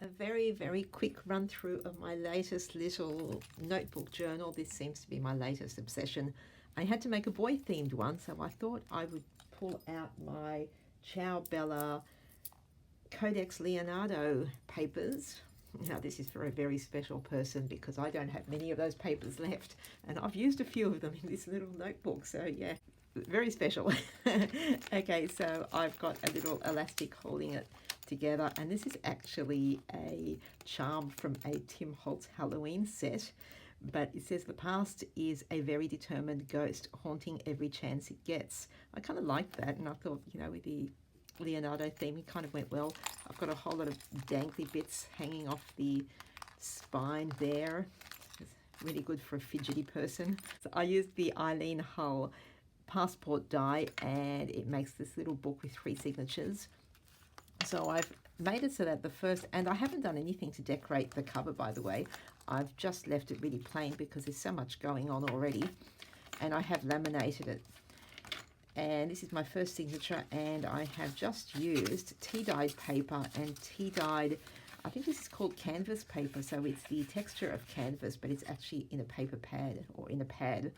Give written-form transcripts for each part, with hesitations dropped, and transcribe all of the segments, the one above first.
A very, very quick run through of my latest little notebook journal. This seems to be my latest obsession. I had to make a boy themed one, so I thought I would pull out my Ciao Bella Codex Leonardo papers. Now this is for a very special person because I don't have many of those papers left, and I've used a few of them in this little notebook, so yeah, very special. Okay, so I've got a little elastic holding it together, and this is actually a charm from a Tim Holtz Halloween set, but it says the past is a very determined ghost haunting every chance it gets. I kind of like that, and I thought, you know, with the Leonardo theme, it kind of went well. I've got a whole lot of dangly bits hanging off the spine there. It's really good for a fidgety person. So I used the Eileen Hull passport die, and it makes this little book with 3 signatures. So I've made it so that the first, and I haven't done anything to decorate the cover, by the way. I've just left it really plain because there's so much going on already, and I have laminated it. And this is my first signature, and I have just used tea-dyed paper and tea-dyed, I think this is called canvas paper, so it's the texture of canvas, but it's actually in a paper pad, or in a pad.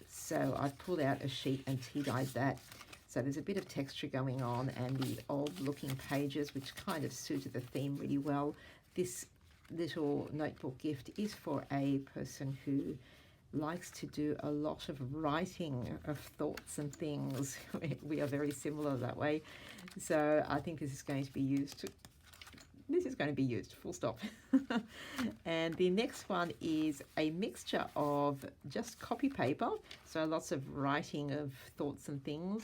So I've pulled out a sheet and tea-dyed that. So there's a bit of texture going on, and the old looking pages, which kind of suited the theme really well. This little notebook gift is for a person who likes to do a lot of writing of thoughts and things. We are very similar that way. So I think this is going to be used. This is going to be used, full stop. And the next one is a mixture of just copy paper, so lots of writing of thoughts and things,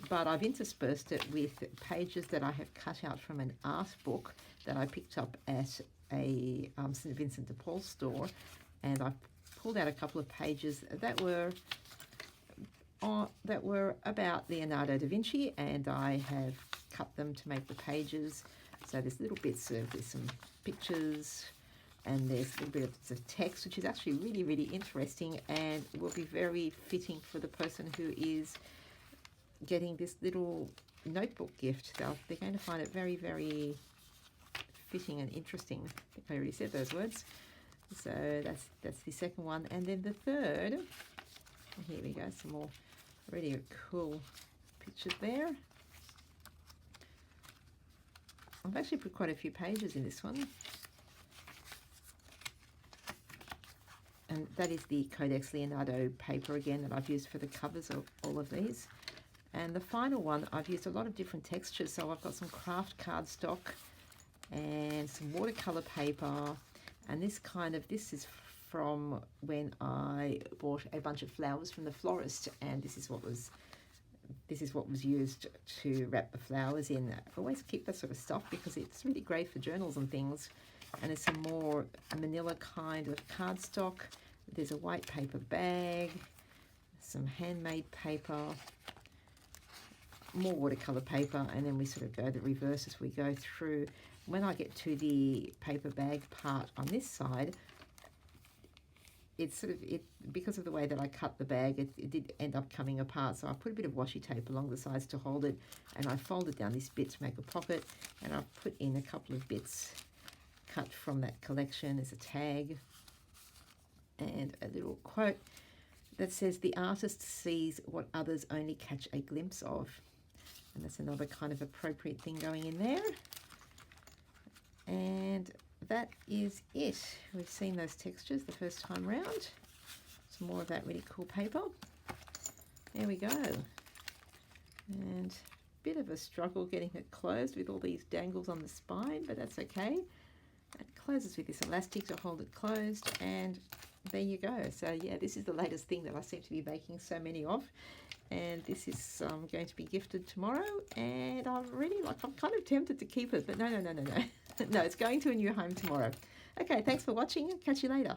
but I've interspersed it with pages that I have cut out from an art book that I picked up at a St. Vincent de Paul store, and I've pulled out a couple of pages that were about Leonardo da Vinci, and I have cut them to make the pages. So there's little bits of, there's some pictures, and there's little bits of text, which is actually really, really interesting, and will be very fitting for the person who is getting this little notebook gift. They're going to find it very, very fitting and interesting. I think I already said those words. So that's the second one. And then the third, here we go, some more really cool pictures there. I've actually put quite a few pages in this one. And that is the Codex Leonardo paper again that I've used for the covers of all of these. And the final one, I've used a lot of different textures. So I've got some craft cardstock and some watercolor paper. And this is from when I bought a bunch of flowers from the florist, and this is what was used to wrap the flowers in. I always keep that sort of stuff because it's really great for journals and things. And there's some more manila kind of cardstock. There's a white paper bag, some handmade paper, more watercolor paper, and then we sort of go the reverse as we go through. When I get to the paper bag part on this side, it's sort of, because of the way that I cut the bag, it did end up coming apart. So I put a bit of washi tape along the sides to hold it, and I folded down this bit to make a pocket, and I've put in a couple of bits cut from that collection as a tag, and a little quote that says, "The artist sees what others only catch a glimpse of." And that's another kind of appropriate thing going in there. And that is it. We've seen those textures the first time round. Some more of that really cool paper. There we go. And a bit of a struggle getting it closed with all these dangles on the spine, but that's okay. It closes with this elastic to hold it closed, and there you go. So yeah, this is the latest thing that I seem to be making so many of, and this is going to be gifted tomorrow, and I'm kind of tempted to keep it, but no. No, it's going to a new home tomorrow. Okay, thanks for watching, and catch you later.